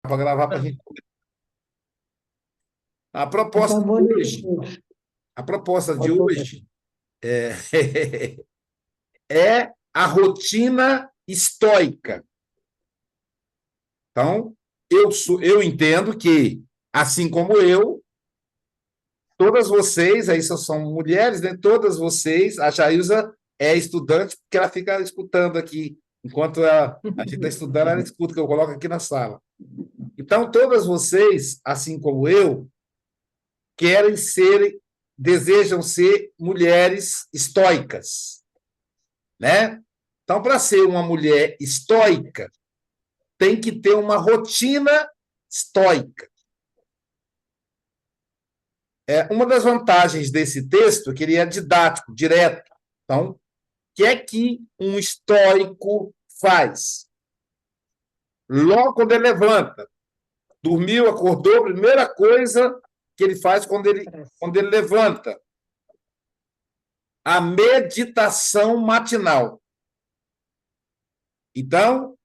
para gravar para a gente. A proposta Então, de boa noite a hoje, todos. a proposta de Ok. hoje é, é a rotina estoica. Então, eu entendo que, assim como eu, todas vocês, aí só são mulheres, né? Todas vocês, a Jailza é estudante, porque ela fica escutando aqui. Enquanto a gente está estudando, ela escuta, que eu coloco aqui na sala. Então, todas vocês, assim como eu, querem ser, desejam ser mulheres estoicas, né? Então, para ser uma mulher estoica, tem que ter uma rotina estoica. Uma das vantagens desse texto é que ele é didático, direto. Então, o que é que um estoico faz? Logo quando ele levanta, dormiu, acordou, a primeira coisa que ele faz quando ele levanta, a meditação matinal. Então,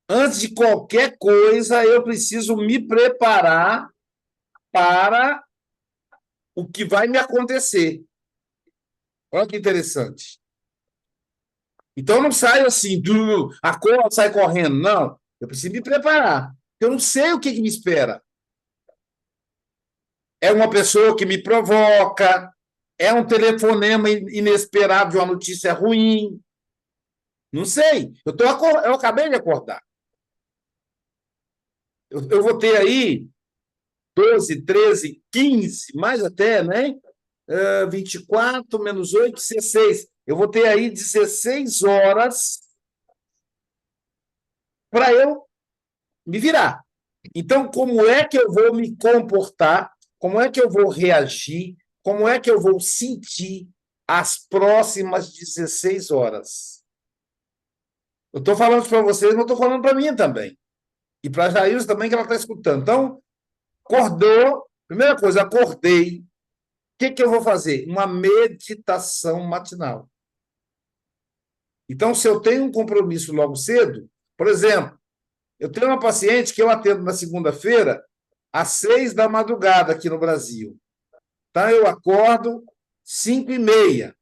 antes de qualquer coisa, eu preciso me preparar para o que vai me acontecer. Olha que interessante. Então, eu não saio assim, acordo, saio correndo. Não. Eu preciso me preparar. Eu não sei o que me espera. É uma pessoa que me provoca, é um telefonema inesperado de uma notícia ruim. Não sei. Eu acabei de acordar. Eu vou ter aí 12, 13, 15, mais até, né? 24 menos 8, 16. Eu vou ter aí 16 horas para eu me virar. Então, como é que eu vou me comportar? Como é que eu vou reagir? Como é que eu vou sentir as próximas 16 horas? Eu estou falando para vocês, mas estou falando para mim também. E para a Jailson também, que ela está escutando. Então, acordou, primeira coisa, acordei. O que eu vou fazer? Uma meditação matinal. Então, se eu tenho um compromisso logo cedo, por exemplo, eu tenho uma paciente que eu atendo na segunda-feira, às 6 da madrugada aqui no Brasil. Tá? Eu acordo 5h30.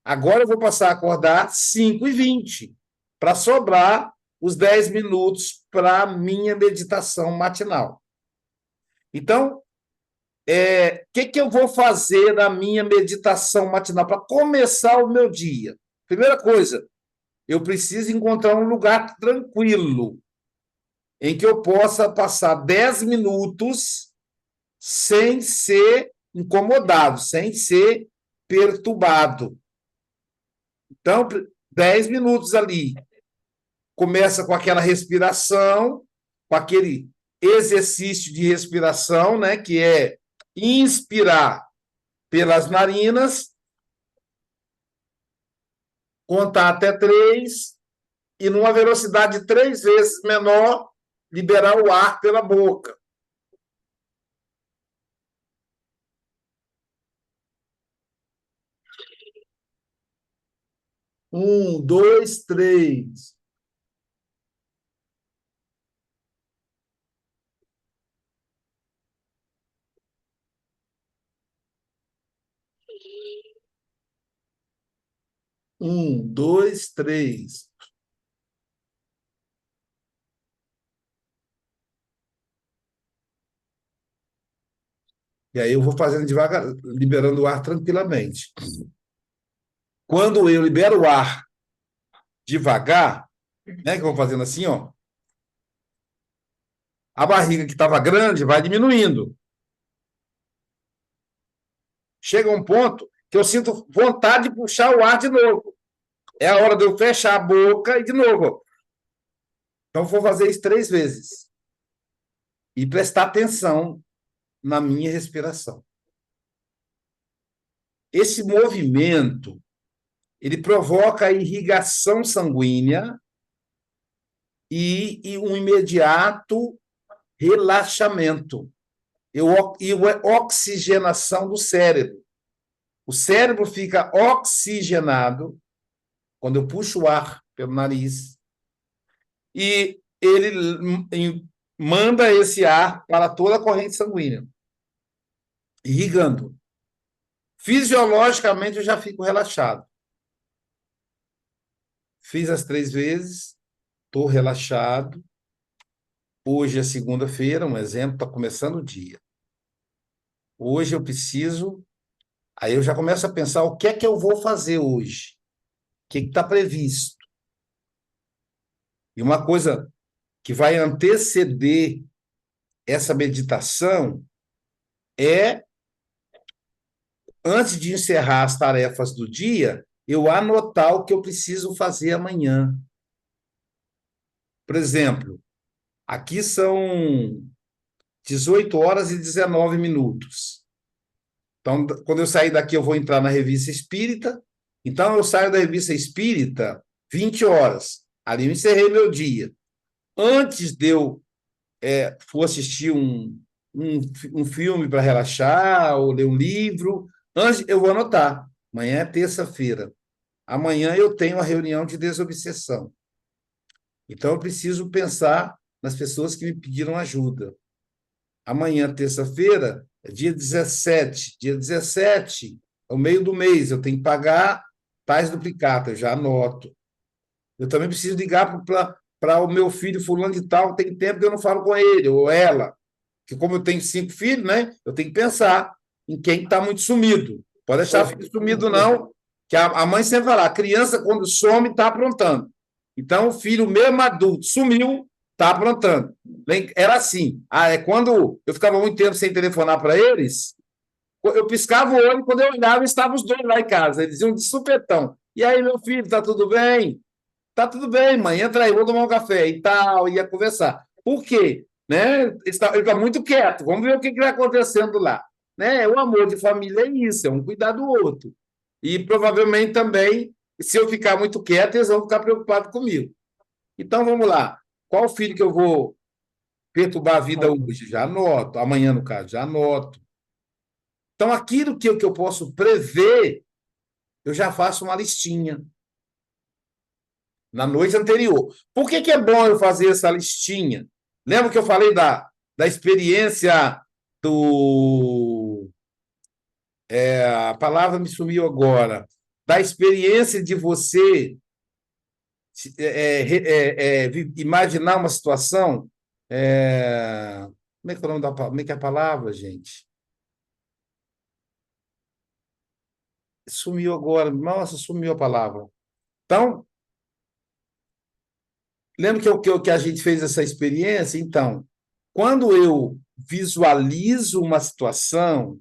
Agora eu vou passar a acordar 5h20, para sobrar os 10 minutos para a minha meditação matinal. Então, que eu vou fazer na minha meditação matinal para começar o meu dia? Primeira coisa, eu preciso encontrar um lugar tranquilo, em que eu possa passar 10 minutos sem ser incomodado, sem ser perturbado. Então, 10 minutos ali. Começa com aquela respiração, com aquele exercício de respiração, né, que é inspirar pelas narinas, contar até 3 e, numa velocidade 3 vezes menor, liberar o ar pela boca. 1, 2, 3. Um, dois, três. E aí eu vou fazendo devagar, liberando o ar tranquilamente. Quando eu libero o ar devagar, né, que eu vou fazendo assim, ó, a barriga que estava grande vai diminuindo. Chega um ponto que eu sinto vontade de puxar o ar de novo. É a hora de eu fechar a boca e de novo. Então, vou fazer isso 3 vezes. E prestar atenção na minha respiração. Esse movimento, ele provoca a irrigação sanguínea e um imediato relaxamento e oxigenação do cérebro. O cérebro fica oxigenado quando eu puxo o ar pelo nariz e ele manda esse ar para toda a corrente sanguínea, irrigando. Fisiologicamente, eu já fico relaxado. Fiz as 3 vezes, estou relaxado. Hoje é segunda-feira, um exemplo, está começando o dia. Hoje eu preciso. Aí eu já começo a pensar o que é que eu vou fazer hoje, o que está previsto. E uma coisa que vai anteceder essa meditação é, antes de encerrar as tarefas do dia, eu anotar o que eu preciso fazer amanhã. Por exemplo, aqui são 18 horas e 19 minutos. Então, quando eu sair daqui, eu vou entrar na Revista Espírita. Então, eu saio da Revista Espírita 20 horas. Ali eu encerrei meu dia. Antes de eu for assistir um filme para relaxar, ou ler um livro, antes eu vou anotar. Amanhã é terça-feira. Amanhã eu tenho a reunião de desobsessão. Então, eu preciso pensar nas pessoas que me pediram ajuda. Amanhã, terça-feira, é dia 17. Dia 17 é o meio do mês, eu tenho que pagar tais duplicatas, eu já anoto. Eu também preciso ligar para o meu filho fulano de tal, tem tempo que eu não falo com ele, ou ela. Que como eu tenho 5 filhos, né, eu tenho que pensar em quem está muito sumido. Pode deixar filho sumido, não, que a mãe sempre fala, a criança, quando some, está aprontando. Então, o filho, mesmo adulto, sumiu, está aprontando. Era assim. Quando eu ficava muito tempo sem telefonar para eles, eu piscava o olho, quando eu olhava, estavam os dois lá em casa. Eles iam de supetão. E aí, meu filho, está tudo bem? Tá tudo bem, mãe, entra aí, vou tomar um café e tal, ia conversar. Por quê? Né? Ele está muito quieto, vamos ver o que vai acontecendo lá. Né? O amor de família é isso, é um cuidar do outro. E provavelmente também, se eu ficar muito quieto, eles vão ficar preocupados comigo. Então vamos lá. Qual filho que eu vou perturbar a vida hoje? Já anoto. Amanhã, no caso, já anoto. Então, aquilo que eu posso prever, eu já faço uma listinha na noite anterior. Por que é bom eu fazer essa listinha? Lembra que eu falei da experiência do. A palavra me sumiu agora. Da experiência de você imaginar uma situação. Como é que é o nome como é que é a palavra, gente? Sumiu agora. Nossa, sumiu a palavra. Então, lembra que a gente fez essa experiência? Então, quando eu visualizo uma situação,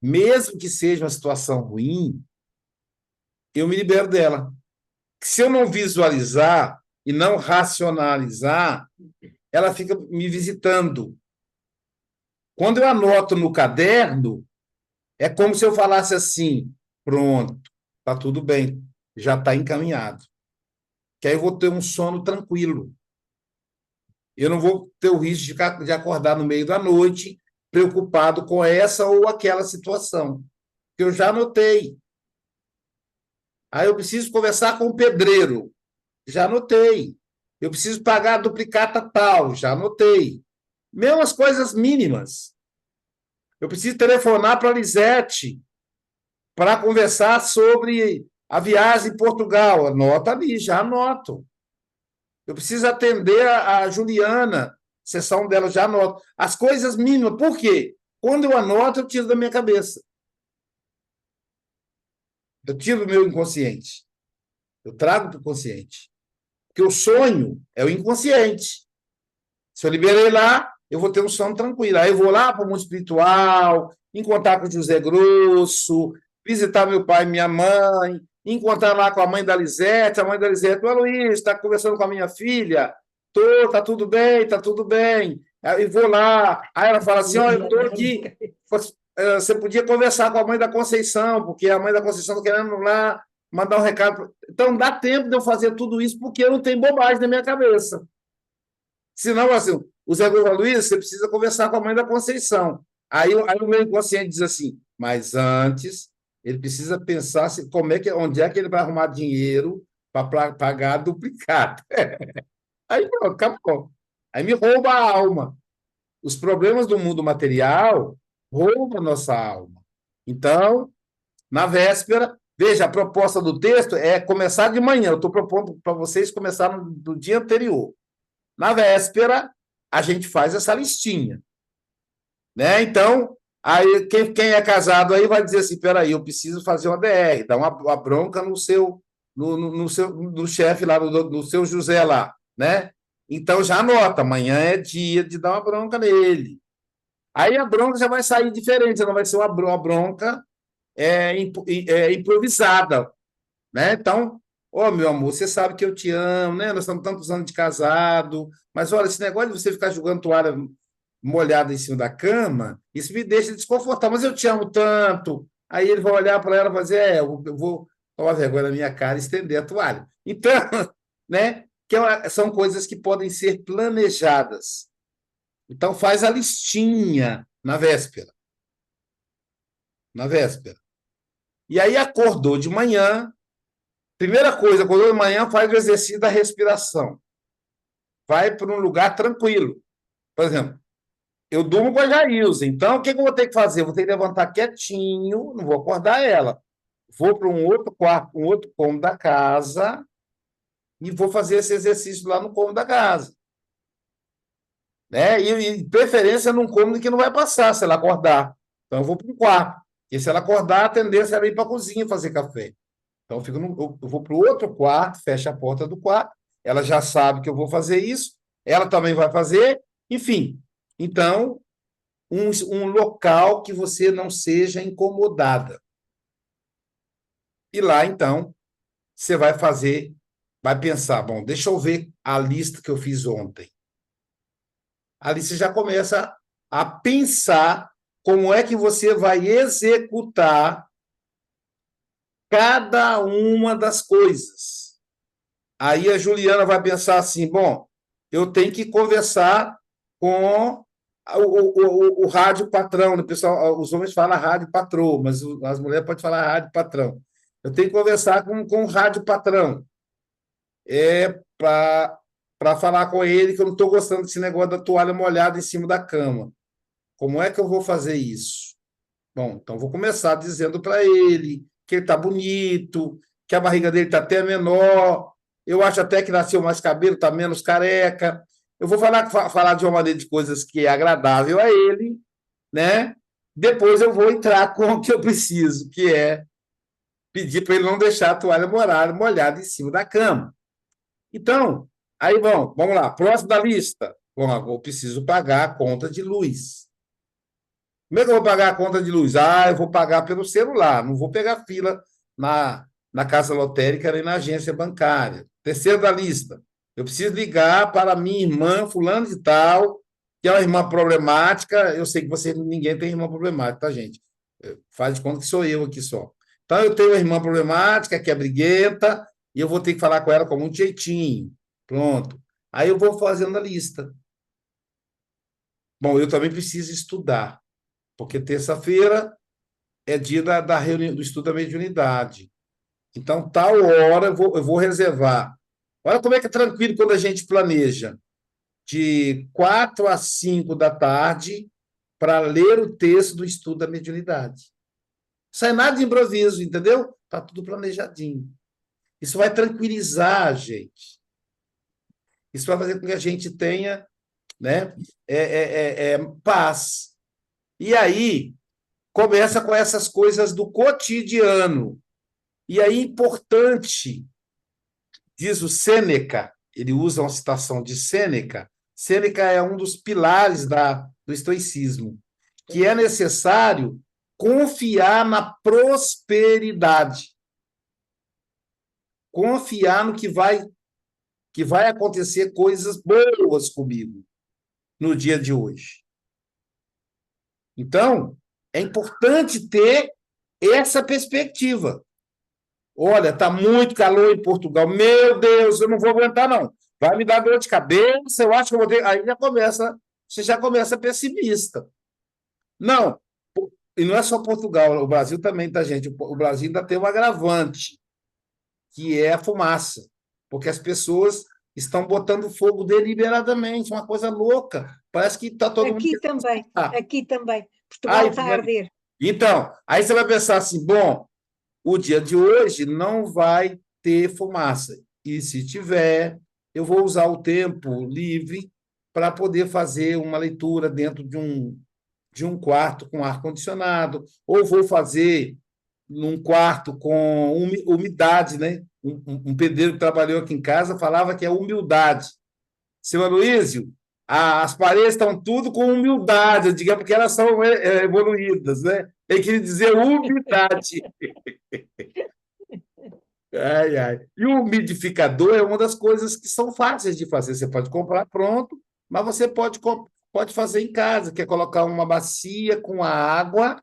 mesmo que seja uma situação ruim, eu me libero dela. Se eu não visualizar e não racionalizar, ela fica me visitando. Quando eu anoto no caderno, é como se eu falasse assim: pronto, está tudo bem, já está encaminhado. Que aí eu vou ter um sono tranquilo. Eu não vou ter o risco de acordar no meio da noite preocupado com essa ou aquela situação, que eu já anotei. Aí eu preciso conversar com o pedreiro, já anotei. Eu preciso pagar a duplicata tal, já anotei. Mesmo as coisas mínimas. Eu preciso telefonar para a Lisete para conversar sobre a viagem em Portugal. Anota ali, já anoto. Eu preciso atender a Juliana, sessão dela, já anoto. As coisas mínimas. Por quê? Quando eu anoto, eu tiro da minha cabeça. Eu tiro do meu inconsciente. Eu trago para o consciente. Porque o sonho é o inconsciente. Se eu liberei lá, eu vou ter um sono tranquilo. Aí eu vou lá para o mundo espiritual, encontrar com José Grosso, visitar meu pai e minha mãe, encontrar lá com a mãe da Lisete, ô Luiz, está conversando com a minha filha? Tô, tá tudo bem, tá tudo bem. Aí eu vou lá, aí ela fala assim, eu estou aqui, você podia conversar com a mãe da Conceição, porque a mãe da Conceição está querendo lá mandar um recado. Então, dá tempo de eu fazer tudo isso, porque eu não tenho bobagem na minha cabeça. Senão, assim, o Zé Gomes Luiz, você precisa conversar com a mãe da Conceição. Aí o meu inconsciente diz assim, mas antes ele precisa pensar onde é que ele vai arrumar dinheiro para pagar duplicado. Aí pronto, acabou. Aí me rouba a alma. Os problemas do mundo material roubam a nossa alma. Então, na véspera, veja, a proposta do texto é começar de manhã. Eu estou propondo para vocês começar no dia anterior. Na véspera, a gente faz essa listinha, né? Então, aí quem é casado aí vai dizer assim, peraí, eu preciso fazer uma DR, dar uma bronca no chefe lá, no seu José lá, né? Então já anota, amanhã é dia de dar uma bronca nele. Aí a bronca já vai sair diferente, não vai ser uma bronca improvisada, né? Então, meu amor, você sabe que eu te amo, né? Nós estamos tantos anos de casado, mas olha, esse negócio de você ficar jogando toalha molhada em cima da cama, isso me deixa desconfortável, mas eu te amo tanto. Aí ele vai olhar para ela e vai dizer, eu vou tomar vergonha na minha cara e estender a toalha. Então, né? São coisas que podem ser planejadas. Então, faz a listinha na véspera. Na véspera. E aí acordou de manhã. Primeira coisa, acordou de manhã, faz o exercício da respiração. Vai para um lugar tranquilo. Por exemplo, eu durmo com a Jailza, então o que eu vou ter que fazer? Eu vou ter que levantar quietinho, não vou acordar ela. Vou para um outro quarto, um outro cômodo da casa e vou fazer esse exercício lá no cômodo da casa. Né? E preferência num cômodo que não vai passar se ela acordar. Então eu vou para um quarto. E se ela acordar, a tendência é ir para a cozinha fazer café. Então eu vou para o outro quarto, fecho a porta do quarto, ela já sabe que eu vou fazer isso, ela também vai fazer, enfim. Então, um local que você não seja incomodada. E lá, então, você vai pensar, bom, deixa eu ver a lista que eu fiz ontem. Ali você já começa a pensar como é que você vai executar cada uma das coisas. Aí a Juliana vai pensar assim, bom, eu tenho que conversar com o rádio patrão, né? Pessoal, os homens falam rádio patrão, mas as mulheres podem falar rádio patrão. Eu tenho que conversar com o rádio patrão para falar com ele que eu não estou gostando desse negócio da toalha molhada em cima da cama. Como é que eu vou fazer isso? Bom, então vou começar dizendo para ele que ele está bonito, que a barriga dele está até menor, eu acho até que nasceu mais cabelo, está menos careca. Eu vou falar de uma maneira de coisas que é agradável a ele, né? Depois eu vou entrar com o que eu preciso, que é pedir para ele não deixar a toalha molhada em cima da cama. Então, aí vamos lá, próximo da lista. Bom, eu preciso pagar a conta de luz. Como é que eu vou pagar a conta de luz? Eu vou pagar pelo celular, não vou pegar fila na casa lotérica nem na agência bancária. Terceiro da lista, eu preciso ligar para minha irmã, fulano de tal, que é uma irmã problemática. Eu sei que ninguém tem irmã problemática, tá, gente? Faz de conta que sou eu aqui só. Então, eu tenho uma irmã problemática, que é briguenta, e eu vou ter que falar com ela com muito jeitinho. Pronto. Aí eu vou fazendo a lista. Bom, eu também preciso estudar, porque terça-feira é dia da reunião, do estudo da mediunidade. Então, tal hora eu vou reservar. Olha como é que é tranquilo quando a gente planeja. De 4 às 5 da tarde para ler o texto do estudo da mediunidade. Sai nada de improviso, entendeu? Está tudo planejadinho. Isso vai tranquilizar a gente. Isso vai fazer com que a gente tenha, né, paz. E aí, começa com essas coisas do cotidiano. E aí, importante, diz o Sêneca, ele usa uma citação de Sêneca. Sêneca é um dos pilares do estoicismo, que é necessário confiar na prosperidade. Confiar no que vai acontecer coisas boas comigo no dia de hoje. Então, é importante ter essa perspectiva. Olha, está muito calor em Portugal. Meu Deus, eu não vou aguentar, não. Vai me dar dor de cabeça, eu acho que eu vou ter. Aí você já começa pessimista. Não, e não é só Portugal, o Brasil também, tá, gente? O Brasil ainda tem um agravante, que é a fumaça. Porque as pessoas estão botando fogo deliberadamente, uma coisa louca. Parece que está todo mundo. Aqui também. Ah, Portugal está a arder. então, aí você vai pensar assim, bom, o dia de hoje não vai ter fumaça. E se tiver, eu vou usar o tempo livre para poder fazer uma leitura dentro de um quarto com ar-condicionado, ou vou fazer num quarto com umidade, né? Um pedreiro que trabalhou aqui em casa falava que é humildade. Seu Aloysio, as paredes estão tudo com humildade, eu digo, porque elas são evoluídas, né? Ele queria dizer umidade. Ai, ai. E o umidificador é uma das coisas que são fáceis de fazer. Você pode comprar pronto, mas você pode fazer em casa, que é colocar uma bacia com a água,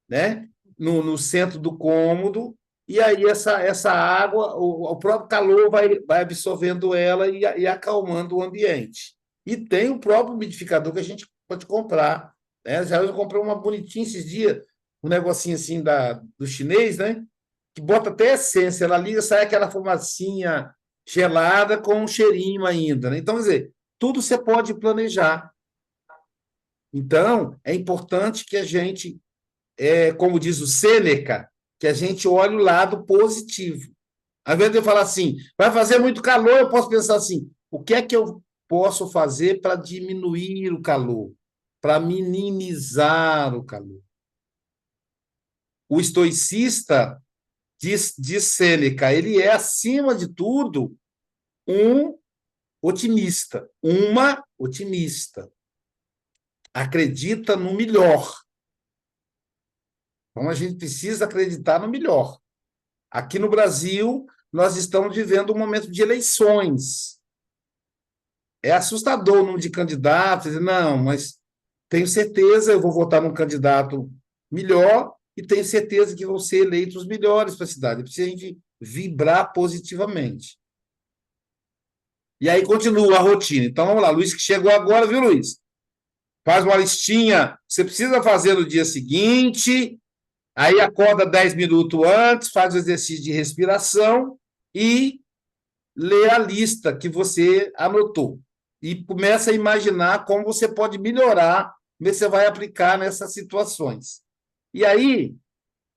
né, no centro do cômodo, e aí essa água, o próprio calor vai absorvendo ela e acalmando o ambiente. E tem o próprio umidificador que a gente pode comprar. Né? Já eu comprei uma bonitinha esses dias, um negocinho assim do chinês, né? Que bota até essência, ela liga, sai aquela fumacinha gelada com um cheirinho ainda. Né? Então, quer dizer, tudo você pode planejar. Então, é importante que a gente, como diz o Sêneca, que a gente olhe o lado positivo. Ao invés de eu falar assim, vai fazer muito calor, eu posso pensar assim, o que é que eu posso fazer para diminuir o calor, para minimizar o calor? O estoicista diz Sêneca, ele é, acima de tudo, um otimista, uma otimista. Acredita no melhor. Então, a gente precisa acreditar no melhor. Aqui no Brasil, nós estamos vivendo um momento de eleições. É assustador o número de candidatos. Não, mas tenho certeza, eu vou votar num candidato melhor e tenho certeza que vão ser eleitos os melhores para a cidade. Precisa a gente vibrar positivamente. E aí continua a rotina. Então, vamos lá, Luiz, que chegou agora, viu, Luiz? Faz uma listinha, você precisa fazer no dia seguinte, aí acorda 10 minutos antes, faz o exercício de respiração e lê a lista que você anotou. E começa a imaginar como você pode melhorar, ver se você vai aplicar nessas situações. E aí,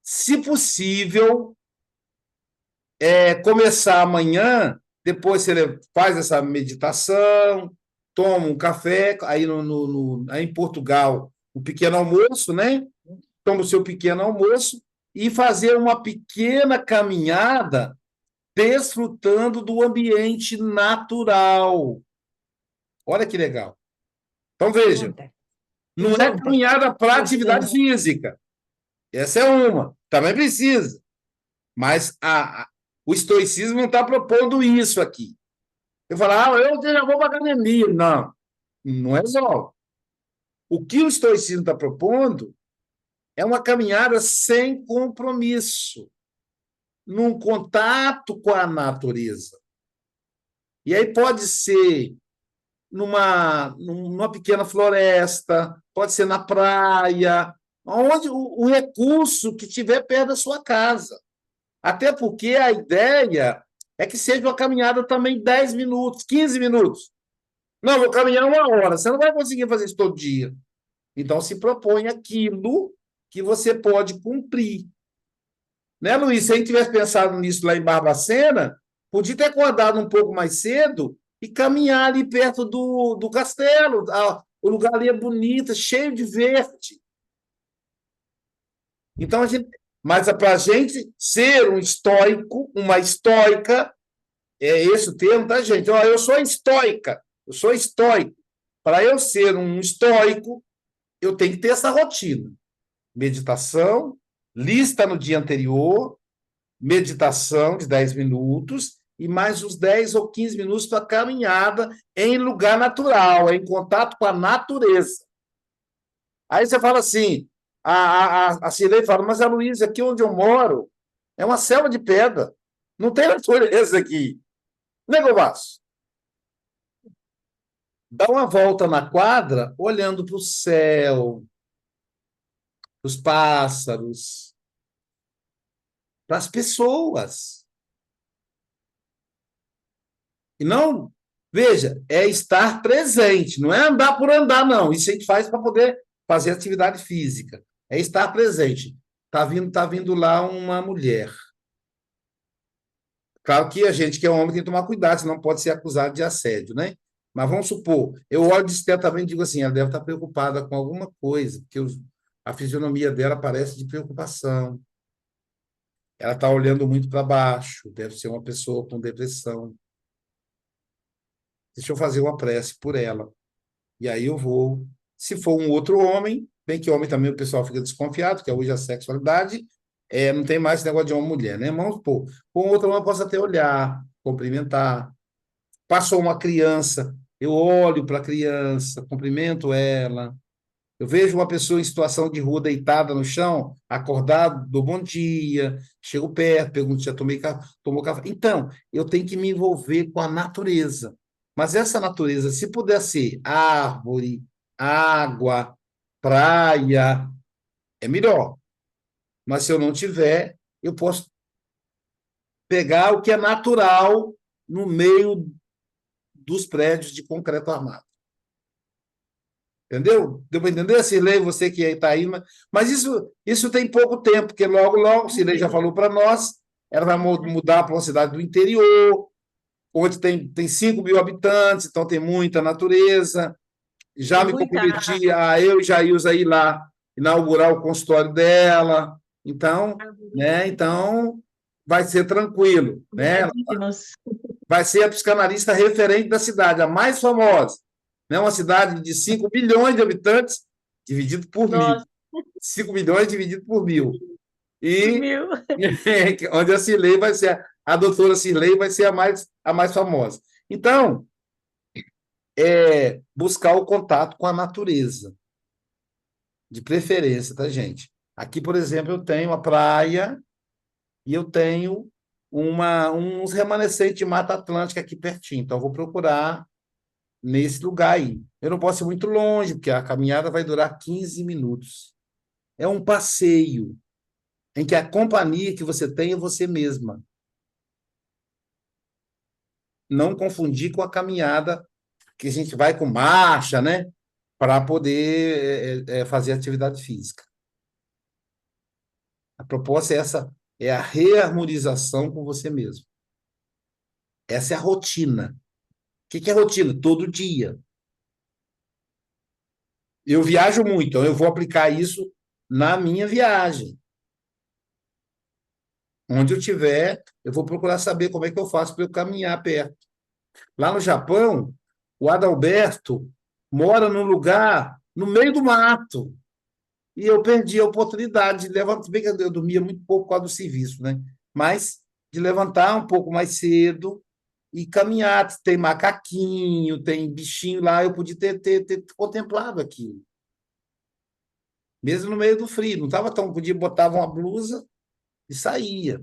se possível, começar amanhã, depois você faz essa meditação, toma um café, aí, aí em Portugal, o pequeno almoço, né? Toma o seu pequeno almoço e fazer uma pequena caminhada desfrutando do ambiente natural. Olha que legal. Então, veja, não é caminhada para atividade física. Essa é uma. Também precisa. Mas o estoicismo não está propondo isso aqui. Eu falo, eu já vou para a academia. Não, não resolve. O que o estoicismo está propondo é uma caminhada sem compromisso, num contato com a natureza. E aí pode ser numa pequena floresta, pode ser na praia, onde o recurso que tiver perto da sua casa. Até porque a ideia é que seja uma caminhada também 10 minutos, 15 minutos. Não, vou caminhar 1 hora. Você não vai conseguir fazer isso todo dia. Então, se propõe aquilo que você pode cumprir. Né, Luiz? Se a gente tivesse pensado nisso lá em Barbacena, podia ter acordado um pouco mais cedo e caminhar ali perto do castelo. O lugar ali é bonito, cheio de verde. Então, mas para a gente ser um estoico, uma estoica, é esse o termo, tá, gente? Eu sou estoica, eu sou estoico. Para eu ser um estoico, eu tenho que ter essa rotina. Meditação, lista no dia anterior, meditação de 10 minutos e mais uns 10 ou 15 minutos para caminhada em lugar natural, em contato com a natureza. Aí você fala assim, a Cirlei fala, mas a Luísa, aqui onde eu moro, é uma selva de pedra. Não tem natureza aqui. Negovaço. Dá uma volta na quadra, olhando para o céu, para os pássaros, para as pessoas. E não Veja, é estar presente, não é andar por andar, não. Isso a gente faz para poder fazer atividade física. É estar presente. Tá vindo lá uma mulher. Claro que a gente que é homem tem que tomar cuidado, senão pode ser acusado de assédio, né? Mas vamos supor, eu olho discretamente e digo assim, ela deve estar preocupada com alguma coisa, porque a fisionomia dela parece de preocupação. Ela está olhando muito para baixo, deve ser uma pessoa com depressão. Deixa eu fazer uma prece por ela. E aí eu vou. Se for um outro homem, bem que homem também o pessoal fica desconfiado, que hoje a sexualidade não tem mais esse negócio de homem-mulher, né? Vamos supor, com outro homem eu posso até olhar, cumprimentar. Passou uma criança, eu olho para a criança, cumprimento ela. Eu vejo uma pessoa em situação de rua deitada no chão, acordado, dou bom dia, chego perto, pergunto se já tomou café. Então, eu tenho que me envolver com a natureza. Mas essa natureza, se puder ser árvore, água, praia, é melhor. Mas se eu não tiver, eu posso pegar o que é natural no meio dos prédios de concreto armado. Entendeu? Deu para entender, Cirlei, você que está aí, mas isso tem pouco tempo, porque logo, Cirlei já falou para nós, ela vai mudar para uma cidade do interior, onde tem 5 mil habitantes, então tem muita natureza. Já me comprometi a eu e Jailza ir lá inaugurar o consultório dela. Então, né? Então vai ser tranquilo, né? Vai ser a psicanalista referente da cidade, a mais famosa. Né? Uma cidade de 5 milhões de habitantes, dividido por mil. 5 milhões dividido por mil. E onde a Cirlei vai ser, a doutora Cirlei vai ser a mais famosa. Então, buscar o contato com a natureza, de preferência, tá, gente? Aqui, por exemplo, eu tenho a praia e eu tenho uns remanescentes de Mata Atlântica aqui pertinho. Então, eu vou procurar nesse lugar aí. Eu não posso ir muito longe, porque a caminhada vai durar 15 minutos. É um passeio em que a companhia que você tem é você mesma. Não confundir com a caminhada que a gente vai com marcha, né? Para poder fazer atividade física. A proposta é essa, é a reharmonização com você mesmo. Essa é a rotina. O que é rotina? Todo dia. Eu viajo muito, então eu vou aplicar isso na minha viagem. Onde eu estiver, eu vou procurar saber como é que eu faço para eu caminhar perto. Lá no Japão, o Adalberto mora num lugar no meio do mato. E eu perdi a oportunidade de levantar. Bem que eu dormia muito pouco por causa do serviço, né? Mas de levantar um pouco mais cedo e caminhar. Tem macaquinho, tem bichinho lá. Eu podia ter contemplado aquilo. Mesmo no meio do frio. Não estava tão. Podia botar uma blusa e saía.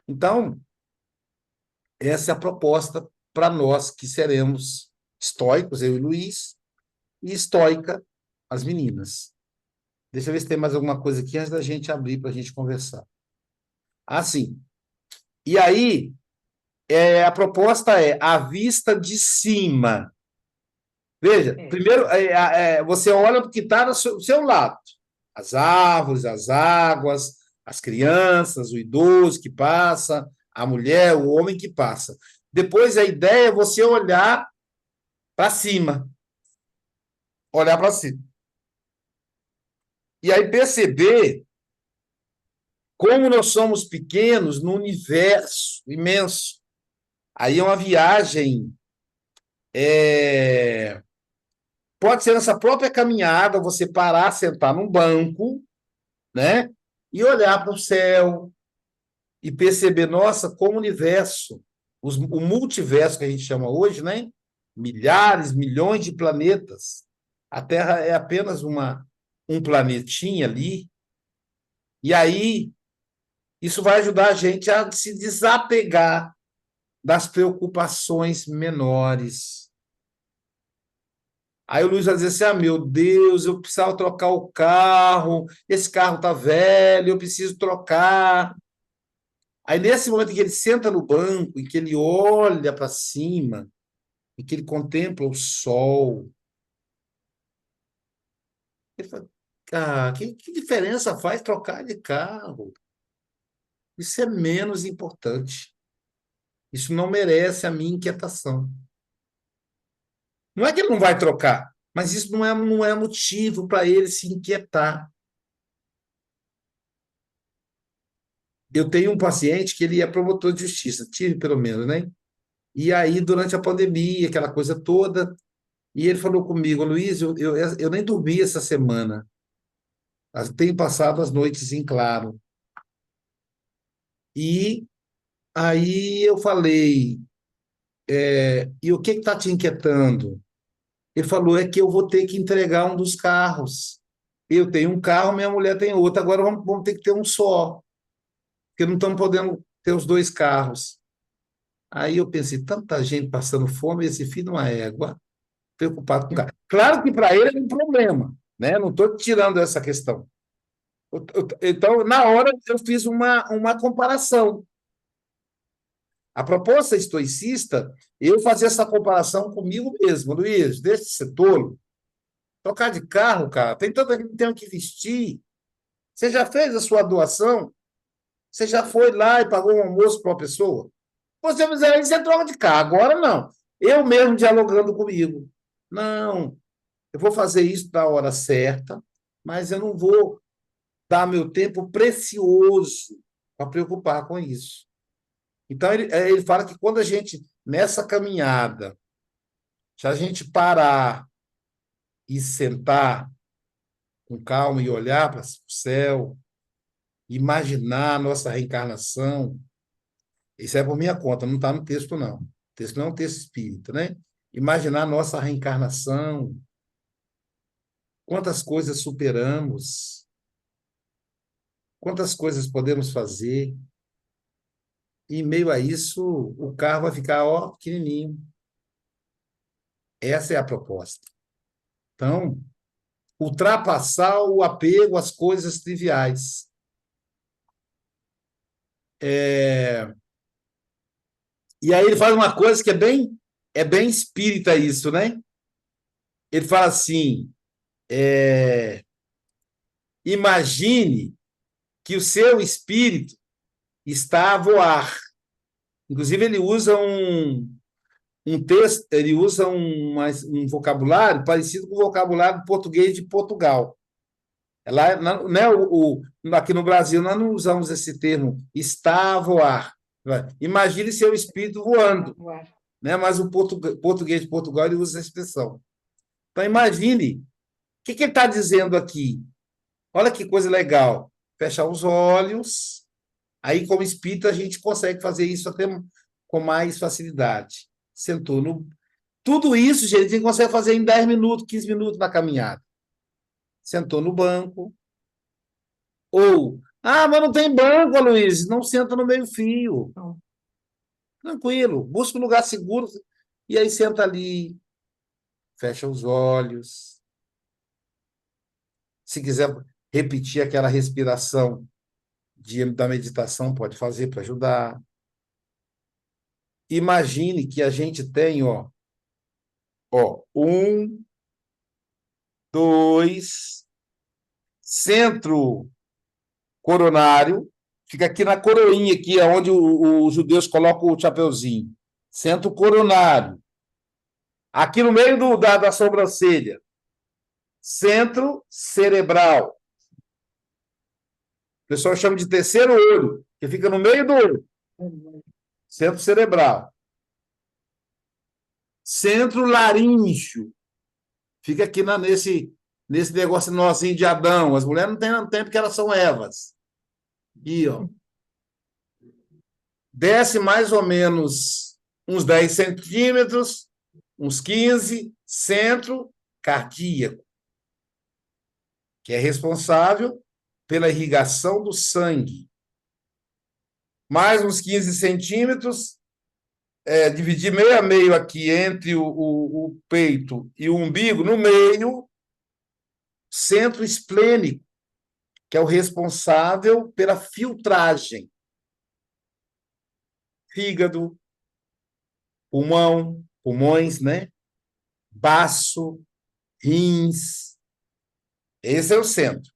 Então, essa é a proposta para nós que seremos estoicos, eu e Luiz, e estoica as meninas. Deixa eu ver se tem mais alguma coisa aqui antes da gente abrir para a gente conversar. Assim, e aí, a proposta é a vista de cima. Veja, primeiro, você olha para o que está do seu lado. As árvores, as águas, as crianças, o idoso que passa, a mulher, o homem que passa. Depois, a ideia é você olhar para cima. Olhar para cima. E aí perceber como nós somos pequenos no universo imenso. Aí é uma viagem. Pode ser nessa própria caminhada, você parar, sentar num banco, né? E olhar para o céu e perceber, nossa, como o universo, o multiverso que a gente chama hoje, né? Milhares, milhões de planetas. A Terra é apenas um planetinha ali. E aí, isso vai ajudar a gente a se desapegar das preocupações menores. Aí o Luiz vai dizer assim, meu Deus, eu precisava trocar o carro, esse carro está velho, eu preciso trocar. Aí, nesse momento em que ele senta no banco e que ele olha para cima, em que ele contempla o sol. Ele fala, ah, que diferença faz trocar de carro? Isso é menos importante. Isso não merece a minha inquietação. Não é que ele não vai trocar, mas isso não é motivo para ele se inquietar. Eu tenho um paciente que ele é promotor de justiça, tive pelo menos, né? E aí, durante a pandemia, aquela coisa toda, e ele falou comigo, Luiz, eu nem dormi essa semana. Tenho passado as noites em claro. E aí eu falei, e o que está te inquietando? Ele falou, é que eu vou ter que entregar um dos carros. Eu tenho um carro, minha mulher tem outro, agora vamos ter que ter um só, porque não estamos podendo ter os dois carros. Aí eu pensei, tanta gente passando fome, esse filho de uma égua, preocupado com o carro. Claro que para ele é um problema, né? Não estou tirando essa questão. Então, na hora, eu fiz uma comparação. A proposta estoicista, eu fazia essa comparação comigo mesmo. Luiz, deixa de ser tolo. Trocar de carro, cara, tem tanta gente que tem que vestir. Você já fez a sua doação? Você já foi lá e pagou um almoço para uma pessoa? Você fizer isso, você troca de carro. Agora, não. Eu mesmo dialogando comigo. Não, eu vou fazer isso na hora certa, mas eu não vou dar meu tempo precioso para preocupar com isso. Então, ele fala que quando a gente, nessa caminhada, se a gente parar e sentar com calma e olhar para o céu, imaginar a nossa reencarnação, isso é por minha conta, não está no texto, não. O texto não é um texto espírita, né? Imaginar a nossa reencarnação, quantas coisas superamos, quantas coisas podemos fazer, e, em meio a isso, o carro vai ficar, ó, pequenininho. Essa é a proposta. Então, ultrapassar o apego às coisas triviais. E aí ele faz uma coisa que é bem espírita isso, né? Ele fala assim, imagine que o seu espírito está a voar. Inclusive, ele usa um texto, ele usa um vocabulário parecido com o vocabulário português de Portugal. Lá, né, aqui no Brasil, nós não usamos esse termo, está a voar. Imagine seu espírito voando, né? Mas o português de Portugal ele usa essa expressão. Então, imagine, o que ele está dizendo aqui? Olha que coisa legal. Fechar os olhos, aí, como espírito, a gente consegue fazer isso até com mais facilidade. Sentou no. Tudo isso, gente, a gente consegue fazer em 10 minutos, 15 minutos na caminhada. Sentou no banco, ou, mas não tem banco, Luiz, não senta no meio-fio. Tranquilo, busca um lugar seguro, e aí senta ali, fecha os olhos. Se quiser repetir aquela respiração da meditação, pode fazer para ajudar. Imagine que a gente tem, um, dois, centro coronário, fica aqui na coroinha, aqui, onde os judeus colocam o chapeuzinho. Centro coronário. Aqui no meio da sobrancelha. Centro cerebral. O pessoal chama de terceiro olho, que fica no meio do olho. Centro cerebral. Centro laríngeo. Fica aqui nesse negócio nozinho de Adão. As mulheres não têm porque elas são Evas. E, desce mais ou menos uns 10 centímetros, uns 15, centro cardíaco, que é responsável pela irrigação do sangue. Mais uns 15 centímetros, dividir meio a meio aqui entre o peito e o umbigo, no meio, centro esplênico, que é o responsável pela filtragem. Fígado, pulmão, pulmões, né? Baço, rins. Esse é o centro.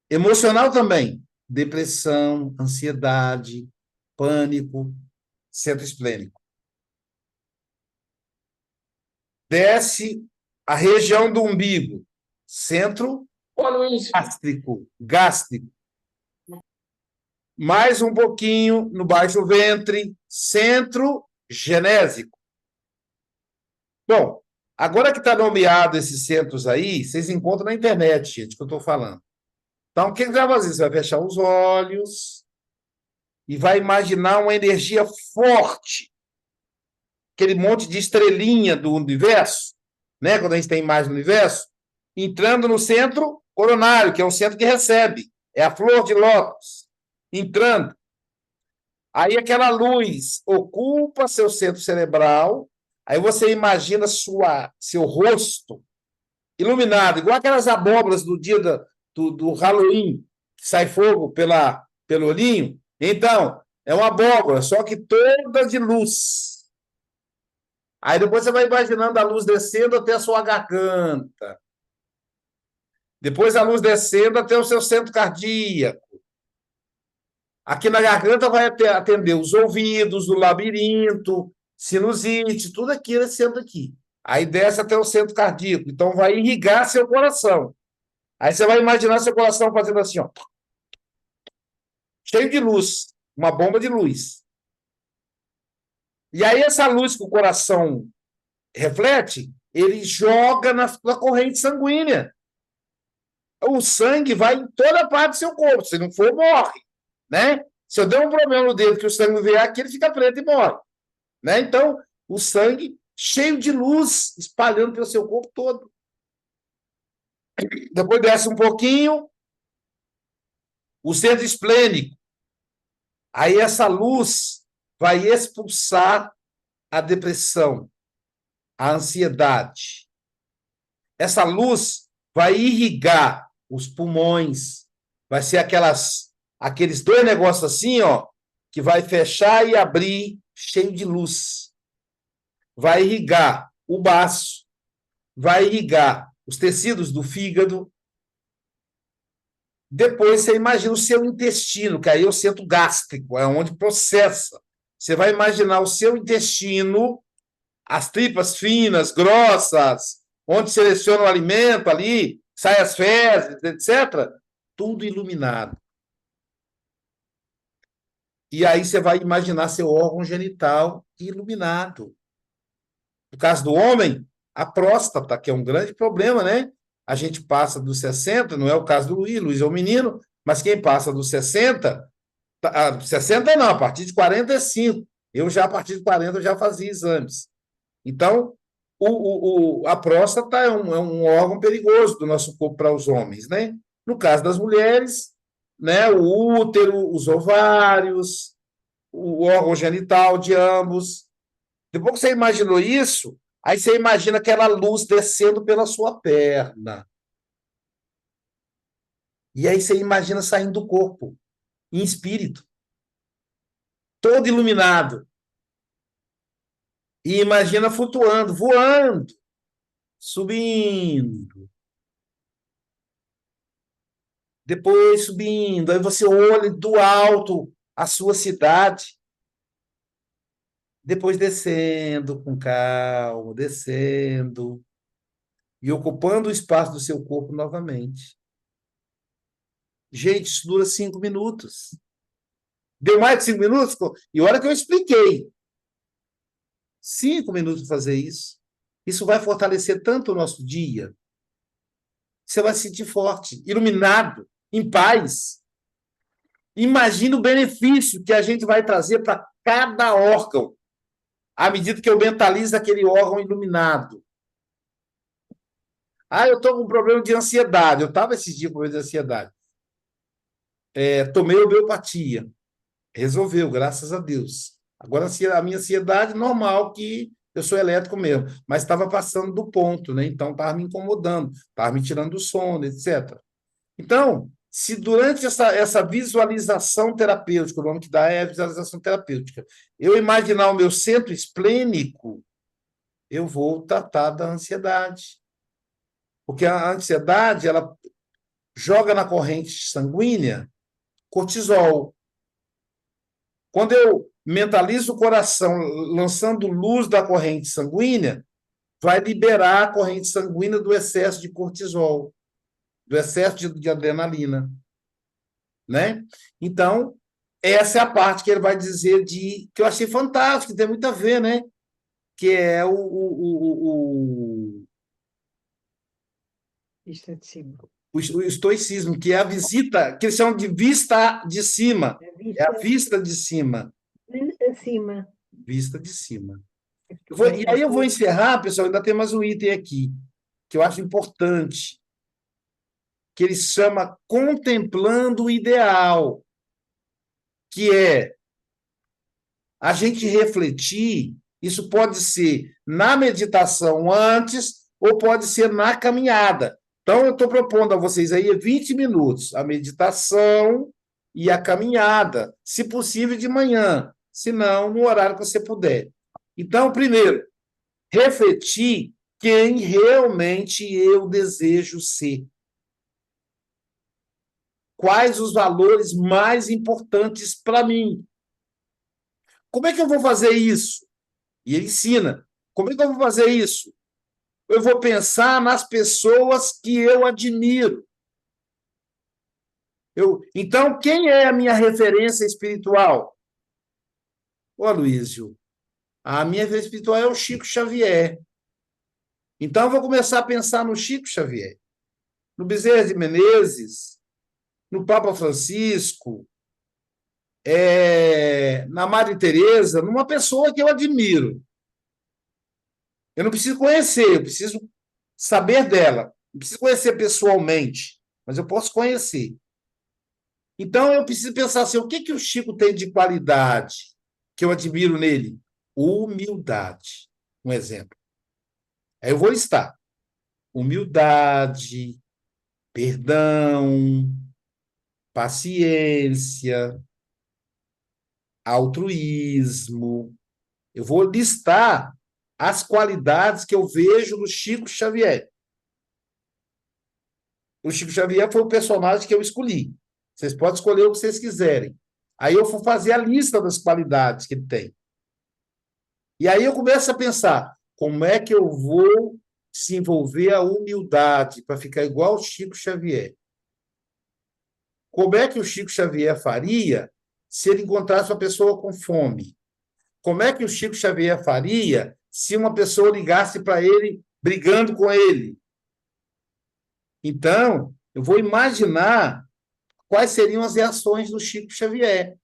Emocional também. Depressão, ansiedade, pânico, centro esplênico. Desce a região do umbigo, centro gástrico. Mais um pouquinho no baixo ventre, centro genésico. Bom, agora que está nomeado esses centros aí, vocês encontram na internet, gente, que eu estou falando. Então, o que você vai fazer? Você vai fechar os olhos e vai imaginar uma energia forte, aquele monte de estrelinha do universo, né? Quando a gente tem imagem do universo, entrando no centro coronário, que é o centro que recebe, é a flor de lótus, entrando. Aí aquela luz ocupa seu centro cerebral, aí você imagina seu rosto iluminado, igual aquelas abóboras do dia do Halloween, que sai fogo pelo olhinho. Então, é uma abóbora, só que toda de luz. Aí depois você vai imaginando a luz descendo até a sua garganta. Depois a luz descendo até o seu centro cardíaco. Aqui na garganta vai atender os ouvidos, o labirinto, sinusite, tudo aqui nesse centro aqui. Aí desce até o centro cardíaco. Então vai irrigar seu coração. Aí você vai imaginar seu coração fazendo assim, ó, cheio de luz, uma bomba de luz. E aí essa luz que o coração reflete, ele joga na corrente sanguínea. O sangue vai em toda parte do seu corpo. Se não for, morre. Né? Se eu der um problema no dedo que o sangue vier aqui, ele fica preto e morre. Né? Então, o sangue cheio de luz, espalhando pelo seu corpo todo. Depois desce um pouquinho, o centro esplênico. Aí essa luz vai expulsar a depressão, a ansiedade. Essa luz vai irrigar os pulmões, vai ser aqueles dois negócios assim, ó, que vai fechar e abrir, cheio de luz. Vai irrigar o baço, vai irrigar os tecidos do fígado. Depois você imagina o seu intestino, que aí é o centro gástrico, é onde processa. Você vai imaginar o seu intestino, as tripas finas, grossas, onde seleciona o alimento ali, sai as fezes, etc. Tudo iluminado. E aí você vai imaginar seu órgão genital iluminado. No caso do homem, a próstata, que é um grande problema, né? A gente passa dos 60, não é o caso do Luiz é um menino, mas quem passa dos 60, 60 não, a partir de 45. Eu já, a partir de 40, eu já fazia exames. Então, a próstata é um órgão perigoso do nosso corpo para os homens, né? No caso das mulheres, né, o útero, os ovários, o órgão genital de ambos. Depois que você imaginou isso, aí você imagina aquela luz descendo pela sua perna. E aí você imagina saindo do corpo, em espírito, todo iluminado. E imagina flutuando, voando, subindo. Depois subindo, aí você olha do alto a sua cidade. Depois descendo com calma, descendo. E ocupando o espaço do seu corpo novamente. Gente, isso dura 5 minutos. Deu mais de 5 minutos? E olha que eu expliquei. 5 minutos para fazer isso. Isso vai fortalecer tanto o nosso dia. Você vai se sentir forte, iluminado, em paz. Imagina o benefício que a gente vai trazer para cada órgão, à medida que eu mentalizo aquele órgão iluminado. Eu estou com um problema de ansiedade. Eu estava esses dias com problema de ansiedade. Tomei homeopatia. Resolveu, graças a Deus. Agora, a minha ansiedade normal, que eu sou elétrico mesmo, mas estava passando do ponto, né? Então estava me incomodando, estava me tirando do sono, etc. Então, Se durante essa visualização terapêutica, o nome que dá é a visualização terapêutica, eu imaginar o meu centro esplênico, eu vou tratar da ansiedade. Porque a ansiedade, ela joga na corrente sanguínea cortisol. Quando eu mentalizo o coração lançando luz da corrente sanguínea, vai liberar a corrente sanguínea do excesso de cortisol, do excesso de adrenalina, né? Então, essa é a parte que ele vai dizer que eu achei fantástico, que tem muito a ver, né? Que é Vista de cima. o estoicismo, que é a visita, que eles chamam de vista de cima. A É a vista vista de cima. acima. Vista de cima. E aí eu vou Começa encerrar, pessoal, ainda tem mais um item aqui, que eu acho importante, que ele chama contemplando o ideal, que é a gente refletir, isso pode ser na meditação antes ou pode ser na caminhada. Então, eu estou propondo a vocês aí 20 minutos, a meditação e a caminhada, se possível de manhã, se não, no horário que você puder. Então, primeiro, refletir quem realmente eu desejo ser. Quais os valores mais importantes para mim? Como é que eu vou fazer isso? E ele ensina. Como é que eu vou fazer isso? Eu vou pensar nas pessoas que eu admiro. Então, quem é a minha referência espiritual? Ô, Aloysio, a minha referência espiritual é o Chico Xavier. Então, eu vou começar a pensar no Chico Xavier, no Bezerra de Menezes, no Papa Francisco, na Madre Teresa, numa pessoa que eu admiro. Eu não preciso conhecer, eu preciso saber dela. Não preciso conhecer pessoalmente, mas eu posso conhecer. Então, eu preciso pensar assim, o que o Chico tem de qualidade que eu admiro nele? Humildade, um exemplo. Aí eu vou listar. Humildade, perdão, paciência, altruísmo. Eu vou listar as qualidades que eu vejo no Chico Xavier. O Chico Xavier foi o personagem que eu escolhi. Vocês podem escolher o que vocês quiserem. Aí eu vou fazer a lista das qualidades que ele tem. E aí eu começo a pensar, como é que eu vou desenvolver a humildade para ficar igual o Chico Xavier? Como é que o Chico Xavier faria se ele encontrasse uma pessoa com fome? Como é que o Chico Xavier faria se uma pessoa ligasse para ele brigando com ele? Então, eu vou imaginar quais seriam as reações do Chico Xavier.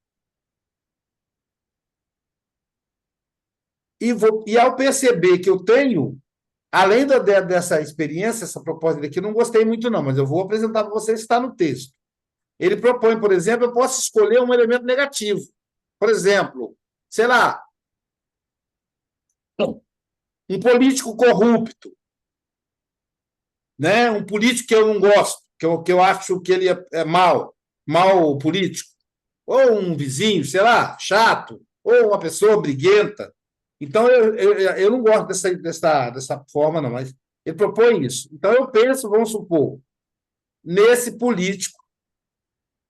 E ao perceber que eu tenho, além dessa experiência, essa proposta daqui, eu não gostei muito, não, mas eu vou apresentar para vocês, está no texto. Ele propõe, por exemplo, eu posso escolher um elemento negativo. Por exemplo, sei lá, um político corrupto, né? Um político que eu não gosto, que eu acho que ele é mau político, ou um vizinho, sei lá, chato, ou uma pessoa briguenta. Então, eu não gosto dessa forma, não, mas ele propõe isso. Então, eu penso, vamos supor, nesse político.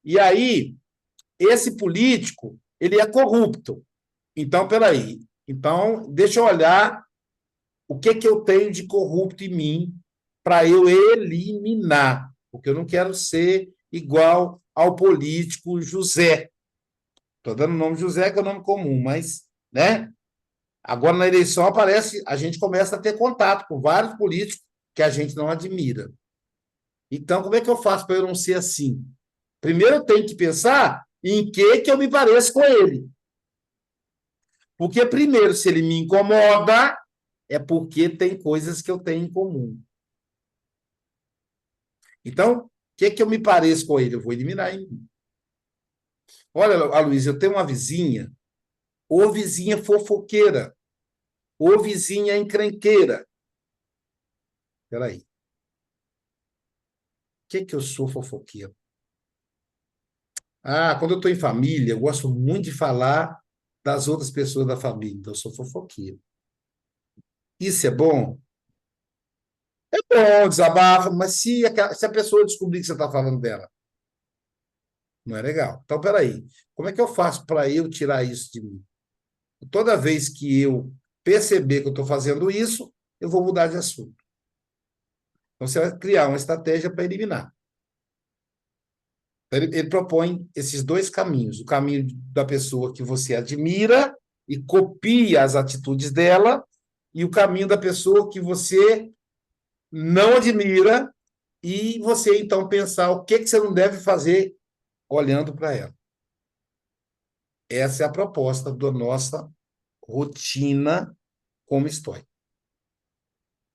E aí, esse político, ele é corrupto. Então, peraí. Então, deixa eu olhar o que eu tenho de corrupto em mim para eu eliminar, porque eu não quero ser igual ao político José. Estou dando o nome José, que é o nome comum, mas, né? Agora, na eleição, aparece, a gente começa a ter contato com vários políticos que a gente não admira. Então, como é que eu faço para eu não ser assim? Primeiro, eu tenho que pensar em que eu me pareço com ele. Porque, primeiro, se ele me incomoda, é porque tem coisas que eu tenho em comum. Então, o que eu me pareço com ele? Eu vou eliminar em mim. Olha, Aloysio, eu tenho uma vizinha, ou vizinha fofoqueira, ou vizinha encrenqueira. Espera aí. O que eu sou fofoqueiro? Quando eu estou em família, eu gosto muito de falar das outras pessoas da família. Então, eu sou fofoqueiro. Isso é bom? É bom, desabafa, mas se a pessoa descobrir que você está falando dela, não é legal. Então, peraí, como é que eu faço para eu tirar isso de mim? Toda vez que eu perceber que eu estou fazendo isso, eu vou mudar de assunto. Então, você vai criar uma estratégia para eliminar. Ele propõe esses dois caminhos: o caminho da pessoa que você admira e copia as atitudes dela, e o caminho da pessoa que você não admira e você, então, pensar o que você não deve fazer olhando para ela. Essa é a proposta da nossa rotina como história.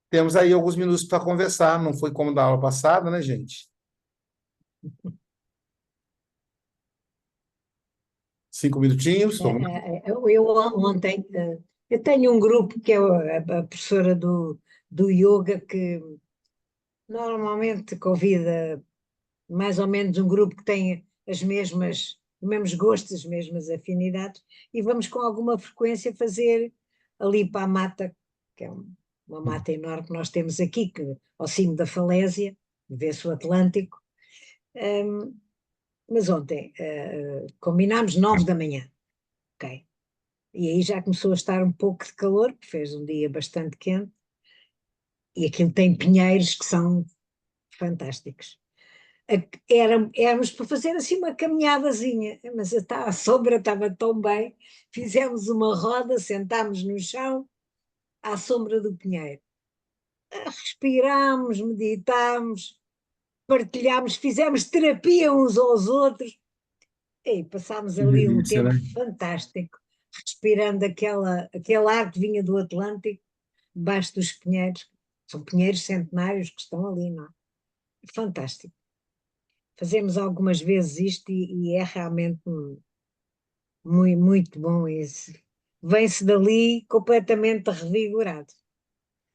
Temos aí alguns minutos para conversar, não foi como da aula passada, né, gente? 5 minutinhos. Eu ontem, eu tenho um grupo que é a professora do yoga que normalmente convida mais ou menos um grupo que tem os mesmos gostos, as mesmas afinidades, e vamos com alguma frequência fazer ali para a mata, que é uma mata enorme que nós temos aqui, que, ao cimo da falésia, vê-se o Atlântico. Hum, mas ontem combinámos 9 da manhã, ok? E aí já começou a estar um pouco de calor, porque fez um dia bastante quente, e aquilo tem pinheiros que são fantásticos. Éramos para fazer assim uma caminhadazinha, mas a sombra estava tão bem, fizemos uma roda, sentámos no chão, à sombra do pinheiro. Respirámos, meditámos, partilhámos, fizemos terapia uns aos outros, e passámos Que ali um delícia, tempo né? fantástico, respirando aquele ar que vinha do Atlântico, debaixo dos pinheiros. São pinheiros centenários que estão ali, não é? Fantástico. Fazemos algumas vezes isto e é realmente muito, muito bom isso. Vem-se dali completamente revigorado,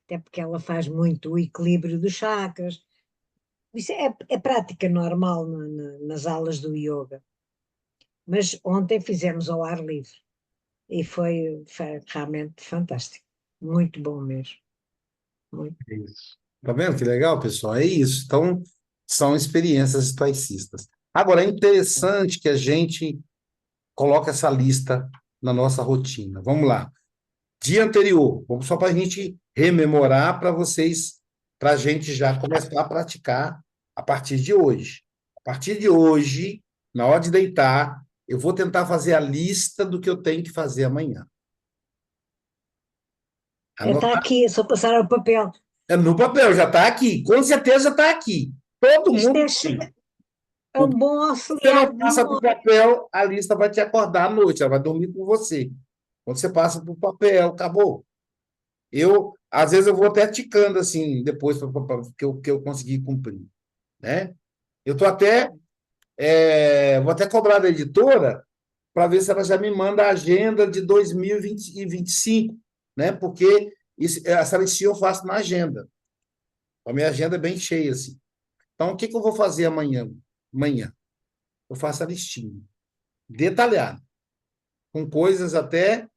até porque ela faz muito o equilíbrio dos chakras. Isso é prática normal nas aulas do yoga. Mas ontem fizemos ao ar livre e foi realmente fantástico. Muito bom mesmo. Muito. Isso. Tá vendo que legal, pessoal? É isso. Então, são experiências estoicistas. Agora, é interessante que a gente coloque essa lista na nossa rotina. Vamos lá. Dia anterior, vamos só para a gente rememorar para vocês, para a gente já começar a praticar a partir de hoje. A partir de hoje, na hora de deitar, eu vou tentar fazer a lista do que eu tenho que fazer amanhã. Está Anotar aqui, é só passar ao papel. no papel, já está aqui, com certeza está aqui. Todo Isto mundo é, tem. é O um que bom você auxiliar não de passa para o memória. papel, a lista vai te acordar à noite, ela vai dormir com você. Quando você passa para o papel, acabou. Às vezes, eu vou até ticando assim, depois que eu consegui cumprir, né? Eu tô até, vou até cobrar da editora para ver se ela já me manda a agenda de 2025, né? Porque essa listinha eu faço na agenda. A minha agenda é bem cheia, assim. Então, o que que eu vou fazer amanhã? Amanhã, eu faço a listinha, detalhada, com coisas até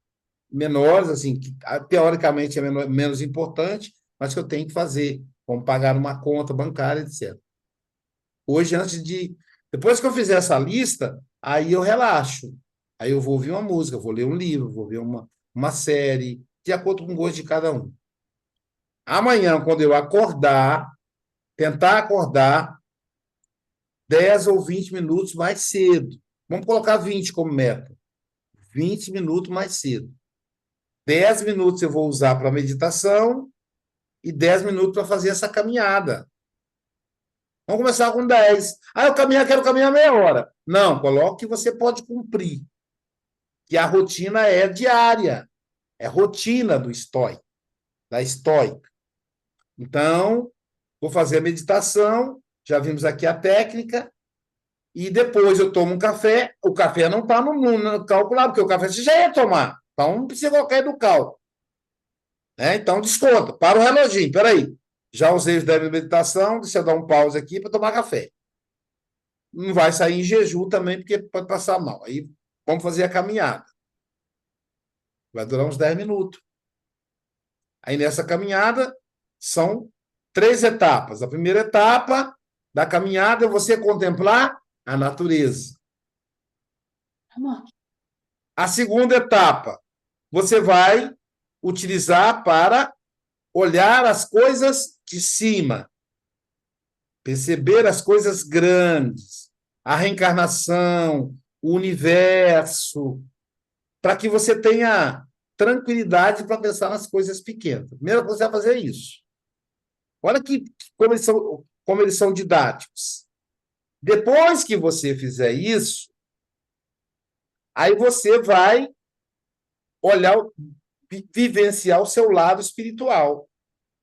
menores, assim, que teoricamente é menos importante, mas que eu tenho que fazer, como pagar uma conta bancária, etc. Hoje, depois que eu fizer essa lista, aí eu relaxo. Aí eu vou ouvir uma música, vou ler um livro, vou ver uma série, de acordo com o gosto de cada um. Amanhã, quando eu acordar, tentar acordar 10 ou 20 minutos mais cedo. Vamos colocar 20 como meta. 20 minutos mais cedo. 10 minutos eu vou usar para meditação e 10 minutos para fazer essa caminhada. Vamos começar com 10. Quero caminhar meia hora. Não, coloque que você pode cumprir. Que a rotina é diária. É rotina da estoica. Então, vou fazer a meditação, já vimos aqui a técnica, e depois eu tomo um café. O café não está no cálculo lá, porque o café você já ia tomar. Então, não precisa colocar aí no cálculo. Né? Então, desconta. Para o reloginho. Peraí. Já usei os 10 de meditação, deixa eu dar um pause aqui para tomar café. não vai sair em jejum também, porque pode passar mal. Aí vamos fazer a caminhada. Vai durar uns 10 minutos. Aí nessa caminhada são 3 etapas. A primeira etapa da caminhada é você contemplar a natureza. A segunda etapa, você vai utilizar para olhar as coisas de cima, perceber as coisas grandes, a reencarnação, o universo, para que você tenha tranquilidade para pensar nas coisas pequenas. Primeiro você vai fazer isso. Olha como eles são didáticos. Depois que você fizer isso, aí você vai olhar, vivenciar o seu lado espiritual,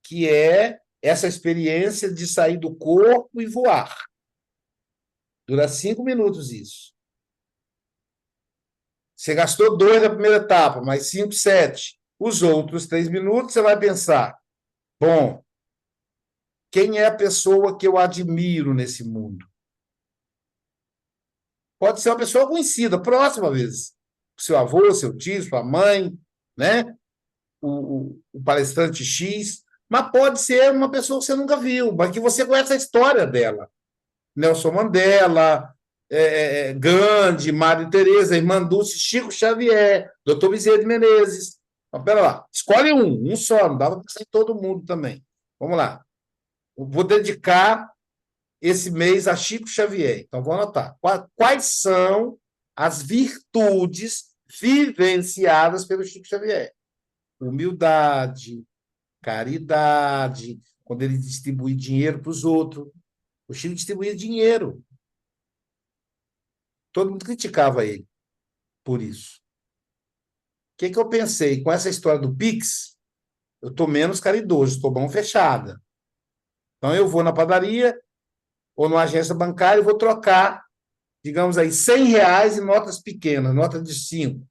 que é essa experiência de sair do corpo e voar. Dura 5 minutos isso. Você gastou 2 na primeira etapa, mais 5, 7. Os outros 3 minutos você vai pensar, bom, quem é a pessoa que eu admiro nesse mundo? Pode ser uma pessoa conhecida, próxima às vezes. Seu avô, seu tio, sua mãe, né? O palestrante X, mas pode ser uma pessoa que você nunca viu, mas que você conhece a história dela. Nelson Mandela, Gandhi, Madre Teresa, Irmã Dulce, Chico Xavier, Dr. Bezerra de Menezes. Mas, pera lá, escolhe um só, não dá para pensar em todo mundo também. Vamos lá. Eu vou dedicar esse mês a Chico Xavier. Então, vou anotar. Quais são as virtudes vivenciadas pelo Chico Xavier? Humildade, caridade, quando ele distribui dinheiro para os outros. O Chico distribuía dinheiro. Todo mundo criticava ele por isso. O que eu pensei? Com essa história do Pix, eu estou menos caridoso, estou mão fechada. Então, eu vou na padaria ou numa agência bancária e vou trocar, digamos aí, R$ 100 em notas pequenas, notas de 5.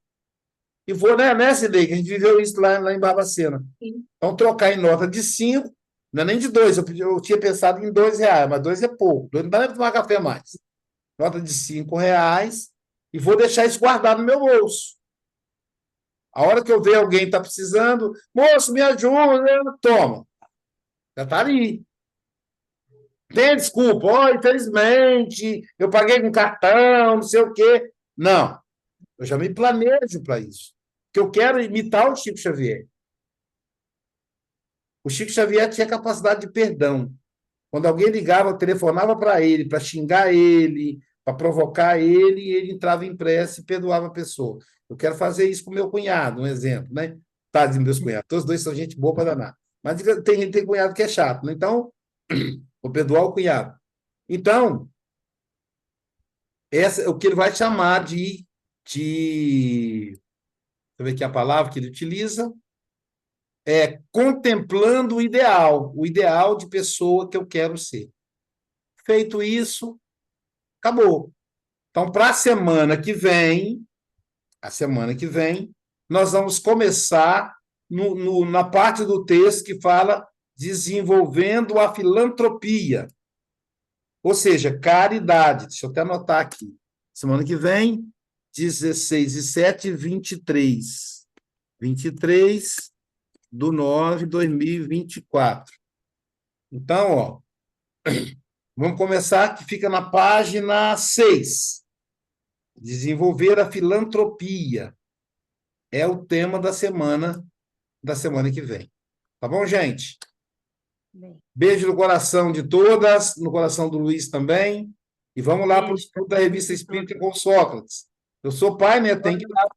E vou, né, nessa ideia, que a gente viveu isso lá em Barbacena. Então, trocar em nota de 5, não é nem de 2, eu tinha pensado em R$ 2, mas 2 é pouco, 2 não dá nem para tomar café mais. Nota de R$ 5, e vou deixar isso guardado no meu bolso. A hora que eu ver alguém está precisando, moço, me ajuda, toma. Já está ali. Tem desculpa, infelizmente, eu paguei com cartão, não sei o quê. Não, eu já me planejo para isso. Porque eu quero imitar o Chico Xavier. O Chico Xavier tinha capacidade de perdão. Quando alguém ligava, telefonava para ele, para xingar ele, para provocar ele, ele entrava em prece e perdoava a pessoa. Eu quero fazer isso com meu cunhado, um exemplo, né? Tá, dizendo meus cunhados, todos dois são gente boa para danar. Mas tem cunhado que é chato, né? Então, vou perdoar o cunhado. Então, essa é o que ele vai chamar deixa eu ver aqui a palavra que ele utiliza, contemplando o ideal de pessoa que eu quero ser. Feito isso, acabou. Então, para a semana que vem, nós vamos começar na parte do texto que fala desenvolvendo a filantropia, ou seja, caridade. Deixa eu até anotar aqui. Semana que vem, 16/7, 23. 23/9/2024. Então, ó, vamos começar, que fica na página 6. Desenvolver a filantropia. É o tema da semana que vem. Tá bom, gente? Bem. Beijo no coração de todas, no coração do Luiz também. E vamos lá para o estudo da Revista Espírita com Sócrates. Eu sou pai, né? Tem que ir lá